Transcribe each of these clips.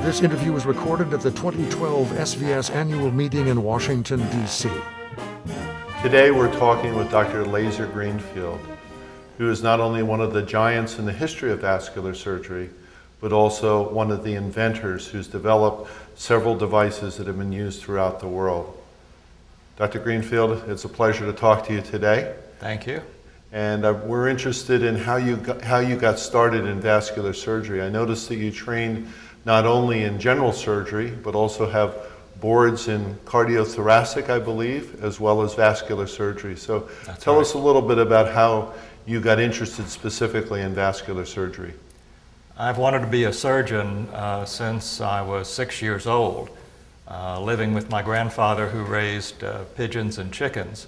This interview was recorded at the 2012 SVS annual meeting in Washington, D.C. Today we're talking with Dr. Lazar Greenfield, who is not only one of the giants in the history of vascular surgery, but also one of the inventors who's developed several devices that have been used throughout the world. Dr. Greenfield, it's a pleasure to talk to you today. Thank you. And we're interested in how you got started in vascular surgery. I noticed that you trained not only in general surgery, but also have boards in cardiothoracic, I believe, as well as vascular surgery. So tell us a little bit about how you got interested specifically in vascular surgery. I've wanted to be a surgeon since I was 6 years old, living with my grandfather who raised pigeons and chickens.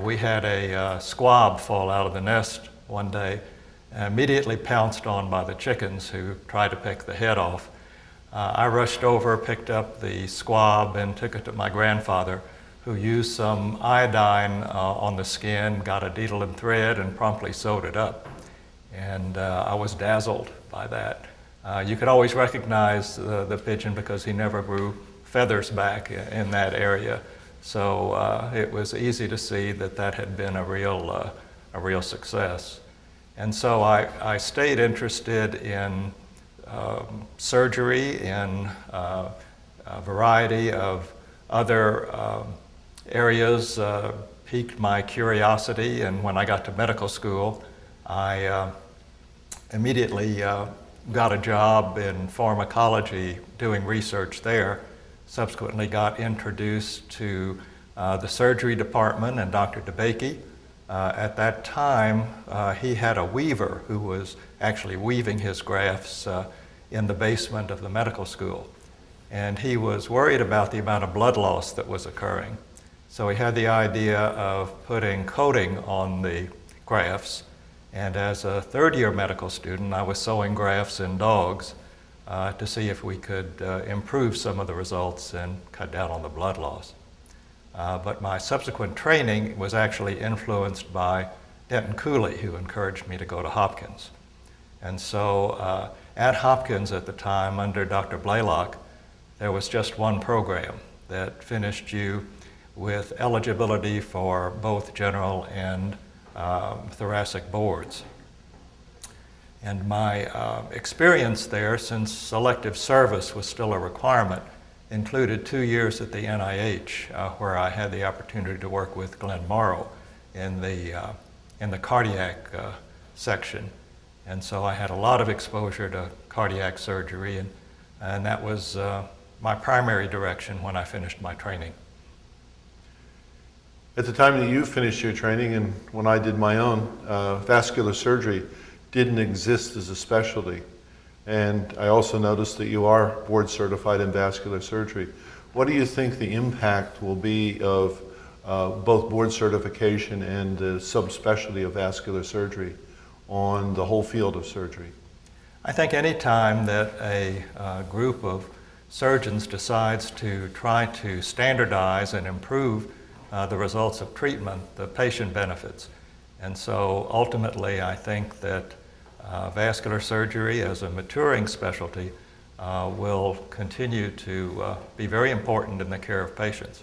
We had a squab fall out of the nest one day, immediately pounced on by the chickens who tried to pick the head off. I rushed over, picked up the squab, and took it to my grandfather, who used some iodine on the skin, got a needle and thread, and promptly sewed it up. And I was dazzled by that. You could always recognize the pigeon because he never grew feathers back in that area. So it was easy to see that that had been a real success. And so I stayed interested in surgery, in a variety of other areas, piqued my curiosity, and when I got to medical school, I immediately got a job in pharmacology doing research there. Subsequently got introduced to the surgery department and Dr. DeBakey. At that time, he had a weaver who was actually weaving his grafts in the basement of the medical school. And he was worried about the amount of blood loss that was occurring. So he had the idea of putting coating on the grafts. And as a third-year medical student, I was sewing grafts in dogs to see if we could improve some of the results and cut down on the blood loss. But my subsequent training was actually influenced by Denton Cooley, who encouraged me to go to Hopkins. And so at Hopkins at the time, under Dr. Blaylock, there was just one program that finished you with eligibility for both general and thoracic boards. And my experience there, since selective service was still a requirement, included 2 years at the NIH, where I had the opportunity to work with Glenn Morrow in the cardiac section. And so I had a lot of exposure to cardiac surgery, and that was my primary direction when I finished my training. At the time that you finished your training and when I did my own, vascular surgery didn't exist as a specialty. And I also noticed that you are board certified in vascular surgery. What do you think the impact will be of both board certification and the subspecialty of vascular surgery on the whole field of surgery? I think any time that a group of surgeons decides to try to standardize and improve the results of treatment, the patient benefits. And so ultimately I think that vascular surgery as a maturing specialty will continue to be very important in the care of patients.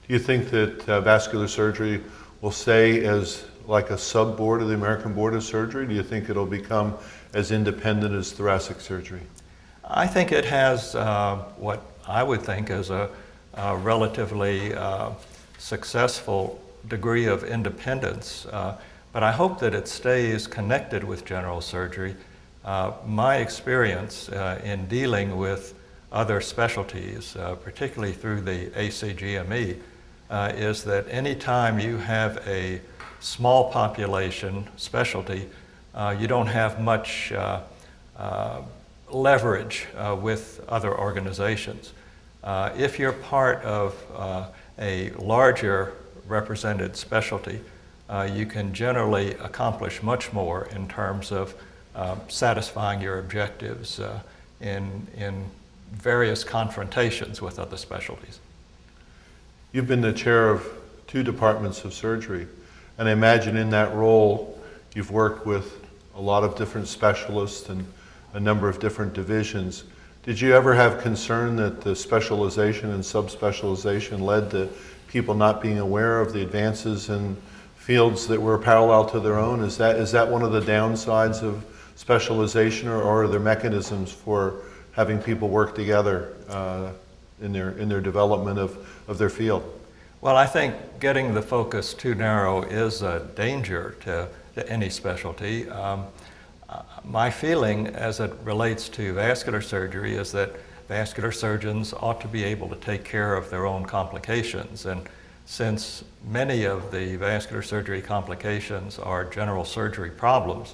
Do you think that vascular surgery will stay as like a sub-board of the American Board of Surgery? Do you think it'll become as independent as thoracic surgery? I think it has what I would think is a relatively successful degree of independence. But I hope that it stays connected with general surgery. My experience in dealing with other specialties, particularly through the ACGME, is that anytime you have a small population specialty, you don't have much leverage with other organizations. If you're part of a larger represented specialty, you can generally accomplish much more in terms of satisfying your objectives in various confrontations with other specialties. You've been the chair of 2 departments of surgery, and I imagine in that role you've worked with a lot of different specialists and a number of different divisions. Did you ever have concern that the specialization and subspecialization led to people not being aware of the advances in fields that were parallel to their own? Is that one of the downsides of specialization, or are there mechanisms for having people work together in their development of their field? Well, I think getting the focus too narrow is a danger to any specialty. My feeling as it relates to vascular surgery is that vascular surgeons ought to be able to take care of their own complications. And since many of the vascular surgery complications are general surgery problems,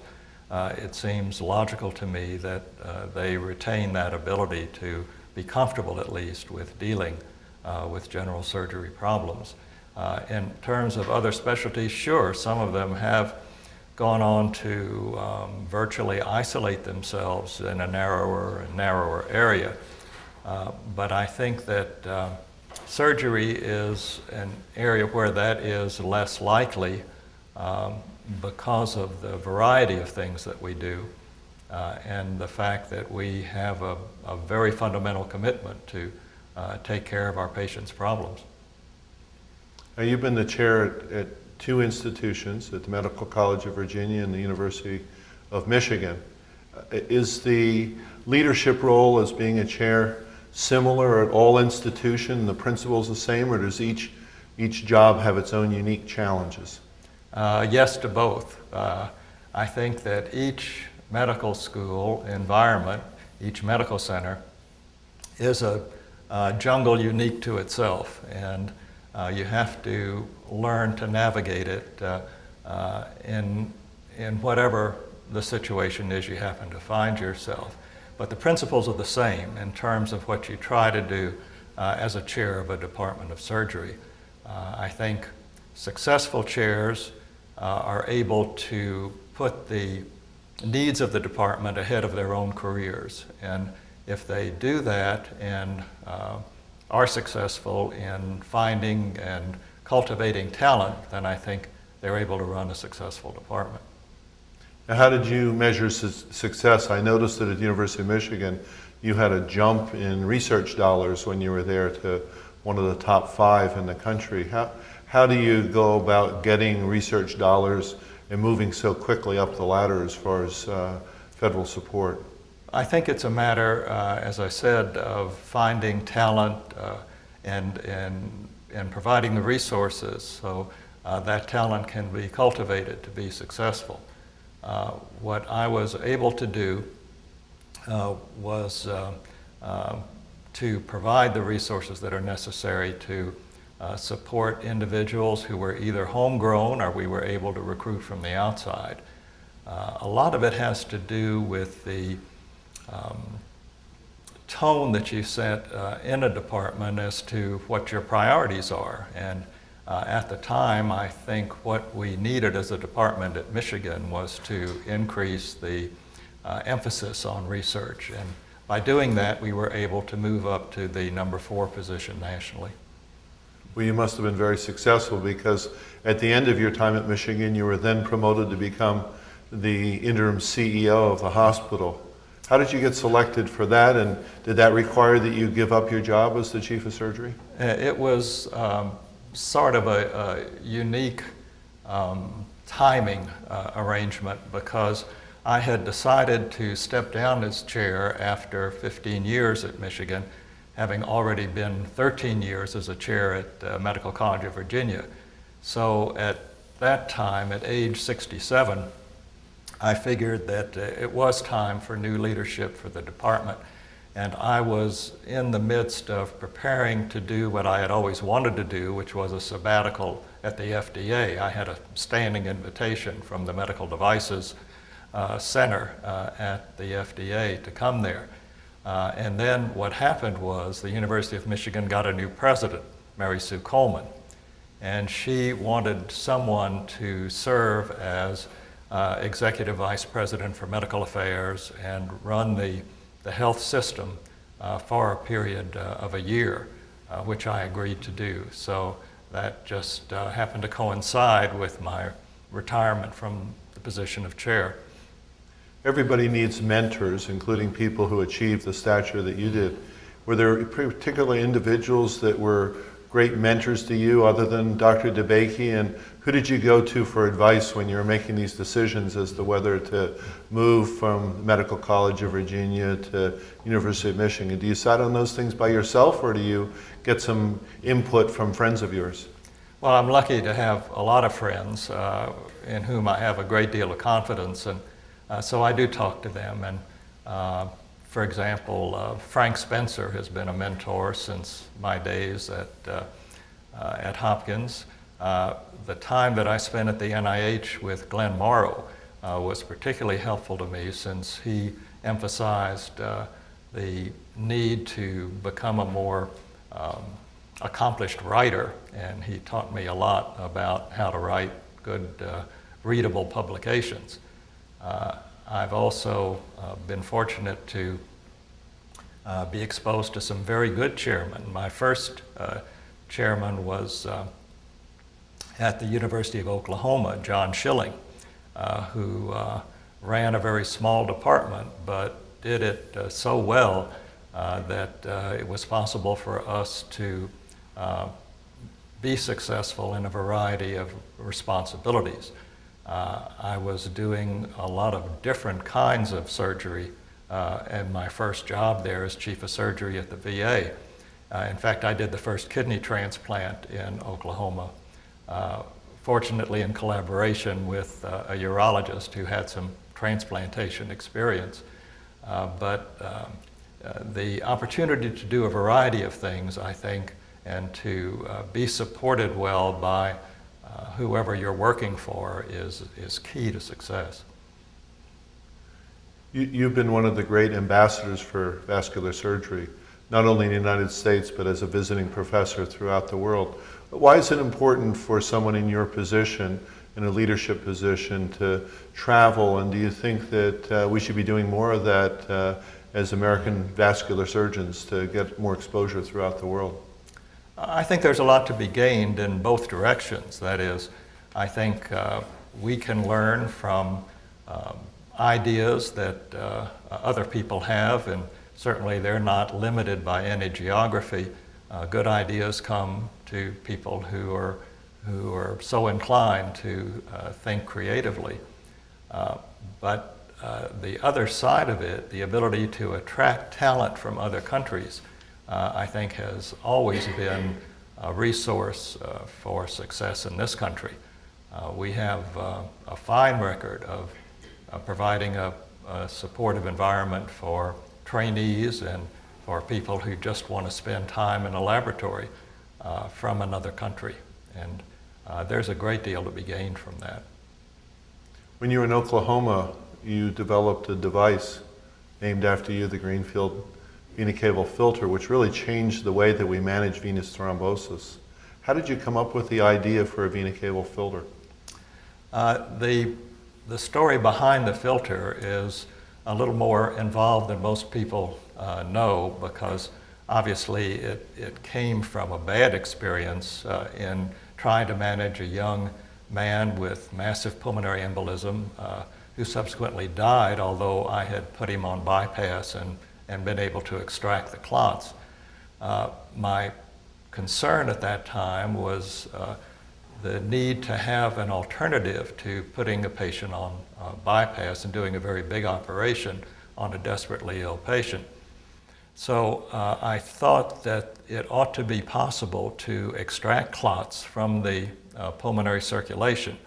it seems logical to me that they retain that ability to be comfortable at least with dealing with general surgery problems. In terms of other specialties, sure, some of them have gone on to virtually isolate themselves in a narrower and narrower area. But I think that surgery is an area where that is less likely because of the variety of things that we do and the fact that we have a very fundamental commitment to take care of our patients' problems. Now, you've been the chair at two institutions, at the Medical College of Virginia and the University of Michigan. Is the leadership role as being a chair similar at all institutions, the principles the same, or does each job have its own unique challenges? Yes to both. I think that each medical school environment, each medical center, is a jungle unique to itself, and you have to learn to navigate it in whatever the situation is you happen to find yourself. But the principles are the same in terms of what you try to do as a chair of a department of surgery. I think successful chairs are able to put the needs of the department ahead of their own careers. And if they do that and are successful in finding and cultivating talent, then I think they're able to run a successful department. Now, how did you measure success? I noticed that at the University of Michigan, you had a jump in research dollars when you were there to one of the top 5 in the country. How do you go about getting research dollars and moving so quickly up the ladder as far as federal support? I think it's a matter, as I said, of finding talent and providing the resources so that talent can be cultivated to be successful. What I was able to do was to provide the resources that are necessary to support individuals who were either homegrown or we were able to recruit from the outside. A lot of it has to do with the tone that you set in a department as to what your priorities are. And at the time, I think what we needed as a department at Michigan was to increase the emphasis on research. And by doing that, we were able to move up to the number 4 position nationally. Well, you must have been very successful, because at the end of your time at Michigan, you were then promoted to become the interim CEO of the hospital. How did you get selected for that, and did that require that you give up your job as the chief of surgery? It was sort of a unique timing arrangement, because I had decided to step down as chair after 15 years at Michigan, having already been 13 years as a chair at Medical College of Virginia. So at that time, at age 67, I figured that it was time for new leadership for the department. And I was in the midst of preparing to do what I had always wanted to do, which was a sabbatical at the FDA. I had a standing invitation from the Medical Devices Center at the FDA to come there. And then what happened was the University of Michigan got a new president, Mary Sue Coleman, and she wanted someone to serve as executive vice president for medical affairs and run the health system for a period of a year, which I agreed to do. So that just happened to coincide with my retirement from the position of chair. Everybody needs mentors, including people who achieved the stature that you did. Were there particular individuals that were great mentors to you other than Dr. DeBakey? And who did you go to for advice when you were making these decisions as to whether to move from Medical College of Virginia to University of Michigan? Do you decide on those things by yourself, or do you get some input from friends of yours? Well, I'm lucky to have a lot of friends in whom I have a great deal of confidence, and so I do talk to them. And for example, Frank Spencer has been a mentor since my days at Hopkins. The time that I spent at the NIH with Glenn Morrow was particularly helpful to me, since he emphasized the need to become a more accomplished writer, and he taught me a lot about how to write good, readable publications. I've also been fortunate to be exposed to some very good chairmen. My first chairman was at the University of Oklahoma, John Schilling, who ran a very small department, but did it so well that it was possible for us to be successful in a variety of responsibilities. I was doing a lot of different kinds of surgery in my first job there as chief of surgery at the VA. In fact, I did the first kidney transplant in Oklahoma, fortunately in collaboration with a urologist who had some transplantation experience. But the opportunity to do a variety of things, I think, and to be supported well by whoever you're working for is key to success. You've been one of the great ambassadors for vascular surgery, not only in the United States, but as a visiting professor throughout the world. Why is it important for someone in your position, in a leadership position, to travel? And do you think that we should be doing more of that as American vascular surgeons, to get more exposure throughout the world? I think there's a lot to be gained in both directions. That is, I think we can learn from ideas that other people have, and certainly they're not limited by any geography. Good ideas come to people who are so inclined to think creatively. But the other side of it, the ability to attract talent from other countries, I think has always been a resource for success in this country. We have a fine record of providing a supportive environment for trainees and for people who just want to spend time in a laboratory from another country. And there's a great deal to be gained from that. When you were in Oklahoma, you developed a device named after you, the Greenfield vena cava filter, which really changed the way that we manage venous thrombosis. How did you come up with the idea for a vena cava filter? The story behind the filter is a little more involved than most people know, because obviously it came from a bad experience in trying to manage a young man with massive pulmonary embolism who subsequently died, although I had put him on bypass and been able to extract the clots. My concern at that time was the need to have an alternative to putting a patient on bypass and doing a very big operation on a desperately ill patient. So I thought that it ought to be possible to extract clots from the pulmonary circulation,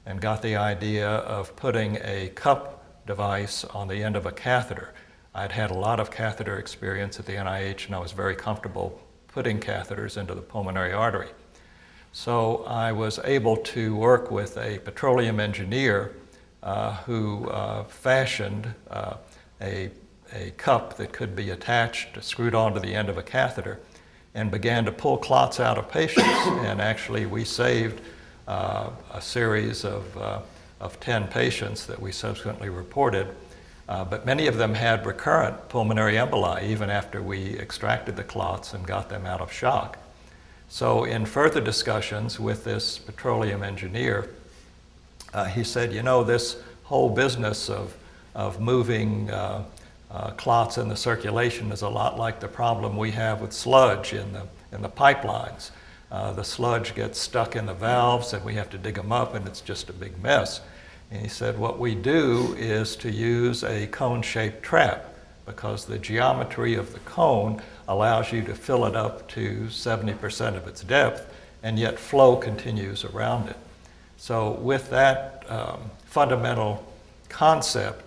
and got the idea of putting a cup device on the end of a catheter. I'd had a lot of catheter experience at the NIH, and I was very comfortable putting catheters into the pulmonary artery. So I was able to work with a petroleum engineer who fashioned a cup that could be attached, screwed onto the end of a catheter, and began to pull clots out of patients. And actually we saved a series of 10 patients that we subsequently reported, but many of them had recurrent pulmonary emboli even after we extracted the clots and got them out of shock. So in further discussions with this petroleum engineer, he said, you know, this whole business of of moving clots in the circulation is a lot like the problem we have with sludge in the pipelines. The sludge gets stuck in the valves and we have to dig them up and it's just a big mess. And he said what we do is to use a cone-shaped trap because the geometry of the cone allows you to fill it up to 70% of its depth and yet flow continues around it. So with that fundamental concept,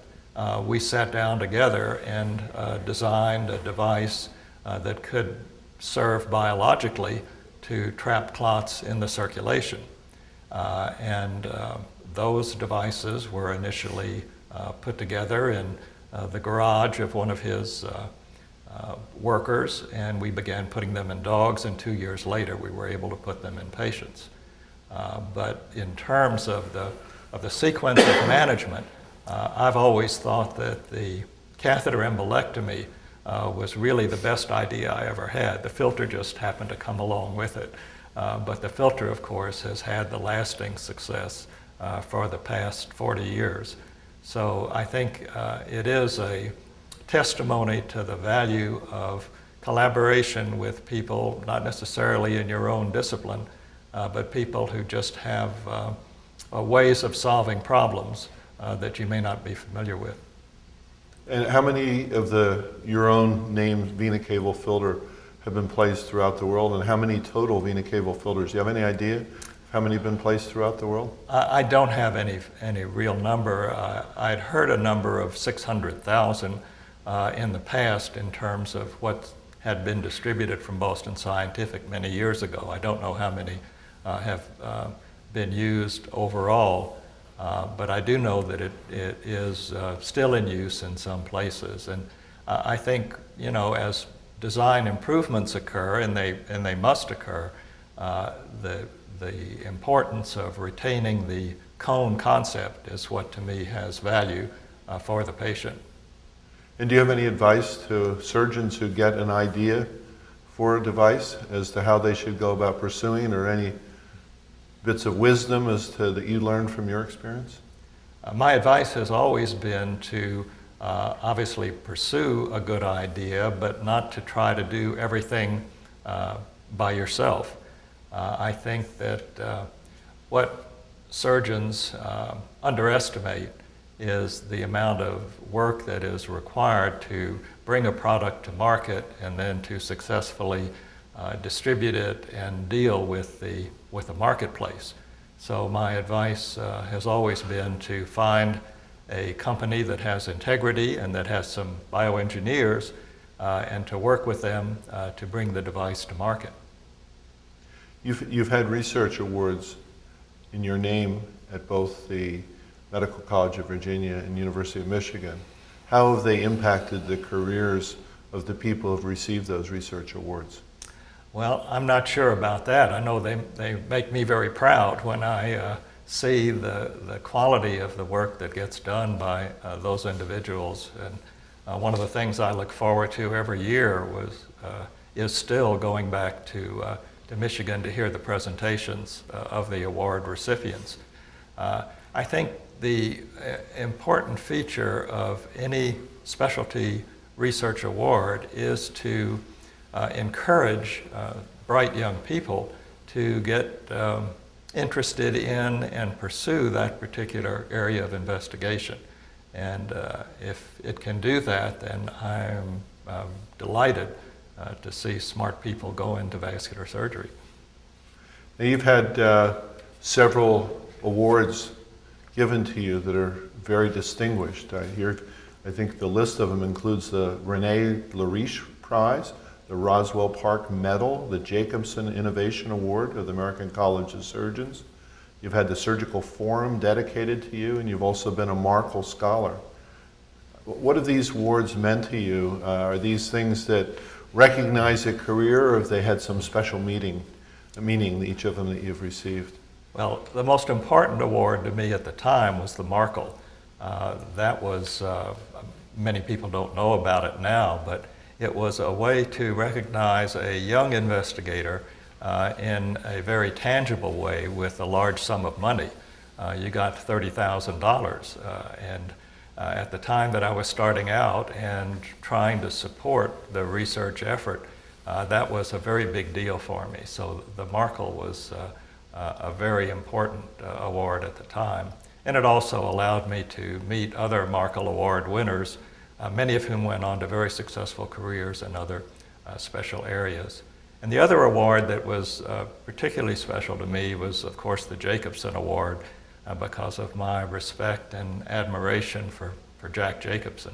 we sat down together and designed a device that could serve biologically to trap clots in the circulation. Those devices were initially put together in the garage of one of his workers, and we began putting them in dogs, and 2 years later we were able to put them in patients. But in terms of the sequence of management, I've always thought that the catheter embolectomy was really the best idea I ever had. The filter just happened to come along with it. But the filter, of course, has had the lasting success for the past 40 years. So I think it is a testimony to the value of collaboration with people, not necessarily in your own discipline, but people who just have ways of solving problems that you may not be familiar with. And how many of your own named vena cava filter have been placed throughout the world, and how many total vena cava filters? Do you have any idea of how many have been placed throughout the world? I don't have any real number. I'd heard a number of 600,000 in the past in terms of what had been distributed from Boston Scientific many years ago. I don't know how many have been used overall. But I do know that it is still in use in some places. And I think, you know, as design improvements occur, and they must occur, the importance of retaining the cone concept is what to me has value for the patient. And do you have any advice to surgeons who get an idea for a device as to how they should go about pursuing, or any bits of wisdom that you learned from your experience? My advice has always been to obviously pursue a good idea, but not to try to do everything by yourself. I think that what surgeons underestimate is the amount of work that is required to bring a product to market and then to successfully distribute it and deal with the marketplace. So my advice has always been to find a company that has integrity and that has some bioengineers and to work with them to bring the device to market. You've had research awards in your name at both the Medical College of Virginia and University of Michigan. How have they impacted the careers of the people who have received those research awards? Well, I'm not sure about that. I know they make me very proud when I see the quality of the work that gets done by those individuals. And one of the things I look forward to every year is still going back to Michigan to hear the presentations of the award recipients. I think the important feature of any specialty research award is to encourage bright young people to get interested in and pursue that particular area of investigation. And if it can do that, then I'm delighted to see smart people go into vascular surgery. Now, you've had several awards given to you that are very distinguished. I think the list of them includes the René Lariche Prize, the Roswell Park Medal, the Jacobson Innovation Award of the American College of Surgeons. You've had the Surgical Forum dedicated to you, and you've also been a Markle Scholar. What have these awards meant to you? Are these things that recognize a career, or have they had some special meaning, each of them that you've received? Well, the most important award to me at the time was the Markle. That was, many people don't know about it now, but it was a way to recognize a young investigator in a very tangible way with a large sum of money. You got $30,000, and at the time that I was starting out and trying to support the research effort, that was a very big deal for me. So the Markle was a very important award at the time. And it also allowed me to meet other Markle Award winners, many of whom went on to very successful careers in other special areas. And the other award that was particularly special to me was, of course, the Jacobson Award, because of my respect and admiration for Jack Jacobson.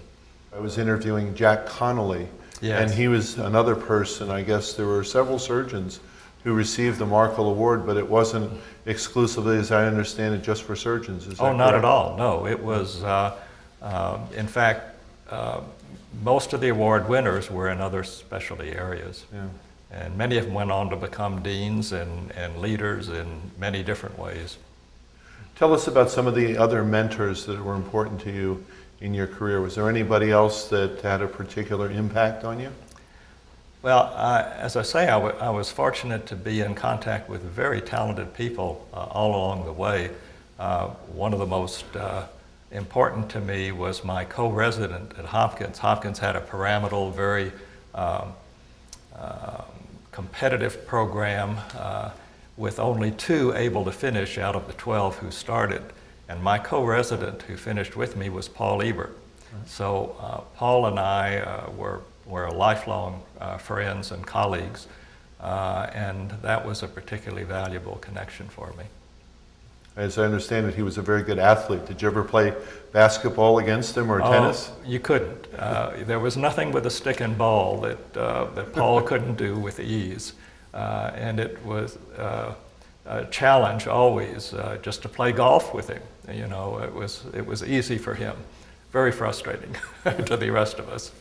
I was interviewing Jack Connolly, Yes. and he was another person. I guess there were several surgeons who received the Markle Award, but it wasn't exclusively, as I understand it, just for surgeons. Is that Oh, not correct? at all. No, it was, in fact, most of the award winners were in other specialty areas. Yeah. And many of them went on to become deans and leaders in many different ways. Tell us about some of the other mentors that were important to you in your career. Was there anybody else that had a particular impact on you? Well, as I say, I was fortunate to be in contact with very talented people all along the way. One of the most important to me was my co-resident at Hopkins. Hopkins had a pyramidal, very competitive program with only 2 able to finish out of the 12 who started. And my co-resident who finished with me was Paul Ebert. So Paul and I were lifelong friends and colleagues, and that was a particularly valuable connection for me. As I understand it, he was a very good athlete. Did you ever play basketball against him or tennis? You couldn't. There was nothing with a stick and ball that Paul couldn't do with ease. And it was a challenge always just to play golf with him. You know, it was easy for him. Very frustrating to the rest of us.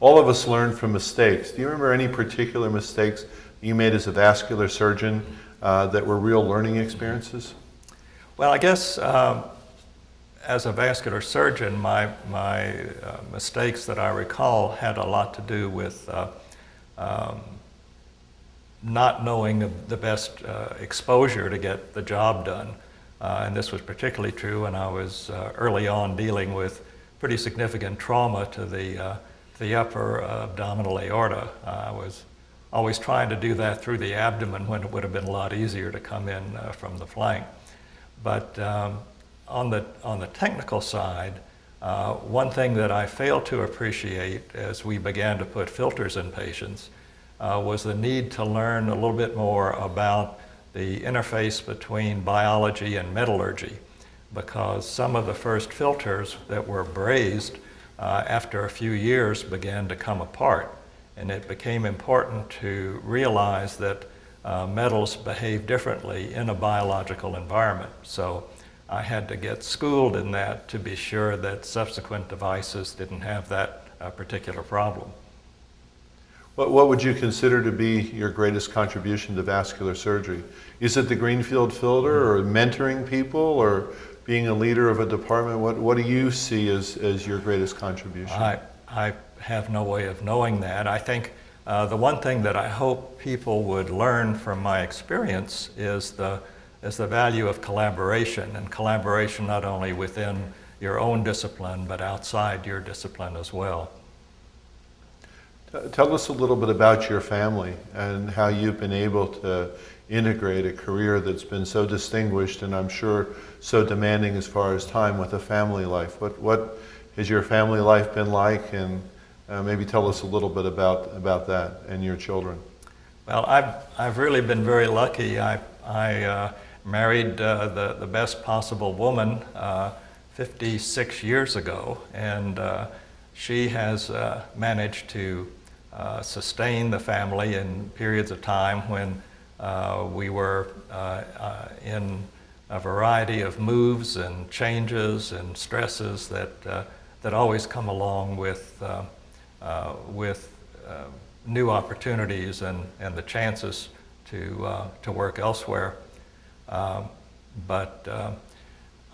All of us learn from mistakes. Do you remember any particular mistakes you made as a vascular surgeon that were real learning experiences? Well, I guess as a vascular surgeon, my mistakes that I recall had a lot to do with not knowing the best exposure to get the job done. And this was particularly true when I was early on dealing with pretty significant trauma to the upper abdominal aorta. I was always trying to do that through the abdomen when it would have been a lot easier to come in from the flank. But on the technical side, one thing that I failed to appreciate as we began to put filters in patients was the need to learn a little bit more about the interface between biology and metallurgy, because some of the first filters that were brazed after a few years began to come apart. And it became important to realize that metals behave differently in a biological environment. So I had to get schooled in that to be sure that subsequent devices didn't have that particular problem. What would you consider to be your greatest contribution to vascular surgery? Is it the Greenfield filter, or mentoring people, or being a leader of a department? What do you see as your greatest contribution? I have no way of knowing that. I think the one thing that I hope people would learn from my experience is the value of collaboration, and collaboration not only within your own discipline, but outside your discipline as well. Tell us a little bit about your family and how you've been able to integrate a career that's been so distinguished and I'm sure so demanding as far as time with a family life. What has your family life been like, and maybe tell us a little bit about that and your children. Well, I've really been very lucky. I married the best possible woman 56 years ago, and she has managed to sustain the family in periods of time when we were in a variety of moves and changes and stresses that always come along with new opportunities and the chances to work elsewhere. But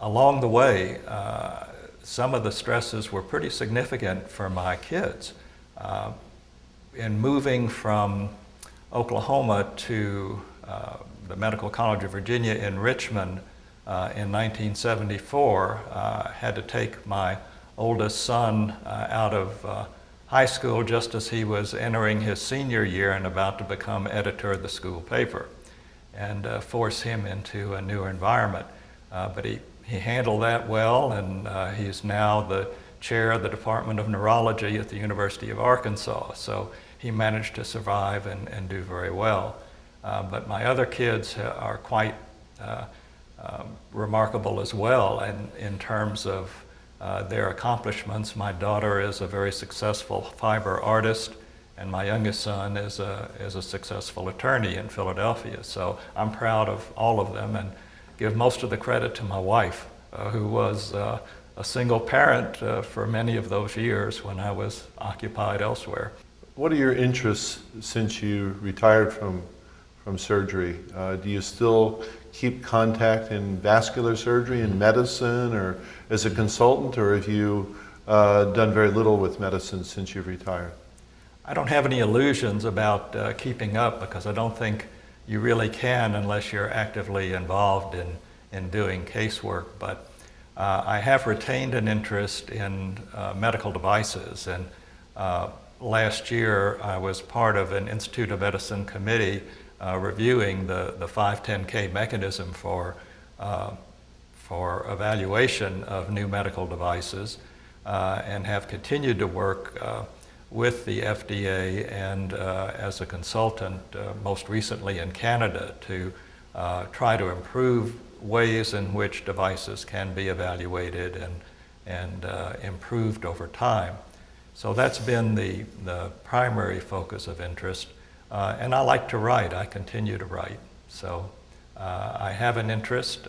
along the way, some of the stresses were pretty significant for my kids. In moving from Oklahoma to the Medical College of Virginia in Richmond, in 1974, had to take my oldest son out of high school just as he was entering his senior year and about to become editor of the school paper, and force him into a new environment. But he handled that well, and he's now the chair of the Department of Neurology at the University of Arkansas. So he managed to survive and do very well. But my other kids are quite remarkable as well in terms of their accomplishments. My daughter is a very successful fiber artist, and my youngest son is a successful attorney in Philadelphia. So I'm proud of all of them and give most of the credit to my wife, who was a single parent for many of those years when I was occupied elsewhere. What are your interests since you retired from surgery? Do you still keep contact in vascular surgery and medicine, or as a consultant, or have you done very little with medicine since you've retired? I don't have any illusions about keeping up, because I don't think you really can unless you're actively involved in doing casework. But I have retained an interest in medical devices, and last year I was part of an Institute of Medicine committee reviewing the 510K mechanism for evaluation of new medical devices, and have continued to work with the FDA and as a consultant, most recently in Canada, to try to improve ways in which devices can be evaluated and improved over time. So that's been the primary focus of interest. And I like to write. I continue to write. So I have an interest,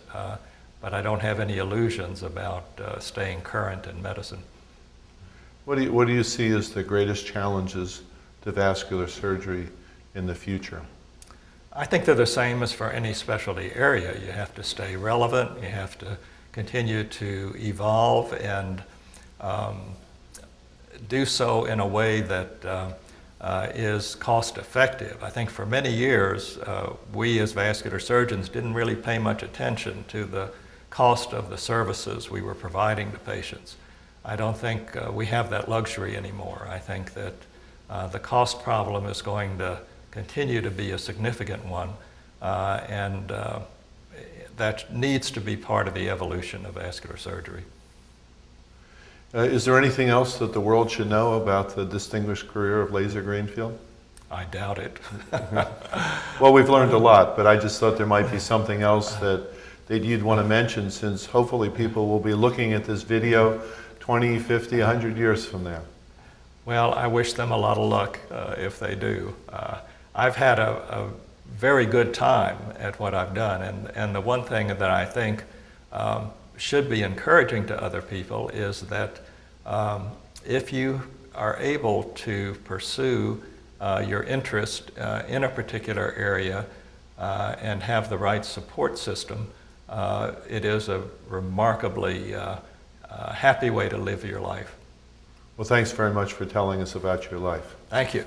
but I don't have any illusions about staying current in medicine. What do you see as the greatest challenges to vascular surgery in the future? I think they're the same as for any specialty area. You have to stay relevant. You have to continue to evolve and do so in a way that is cost effective. I think for many years, we as vascular surgeons didn't really pay much attention to the cost of the services we were providing to patients. I don't think we have that luxury anymore. I think that the cost problem is going to continue to be a significant one, and that needs to be part of the evolution of vascular surgery. Is there anything else that the world should know about the distinguished career of Lazar Greenfield? I doubt it. Well, we've learned a lot, but I just thought there might be something else that you'd want to mention, since hopefully people will be looking at this video 20, 50, 100 years from now. Well, I wish them a lot of luck if they do. I've had a very good time at what I've done, and the one thing that I think should be encouraging to other people is that if you are able to pursue your interest in a particular area and have the right support system, it is a remarkably happy way to live your life. Well, thanks very much for telling us about your life. Thank you.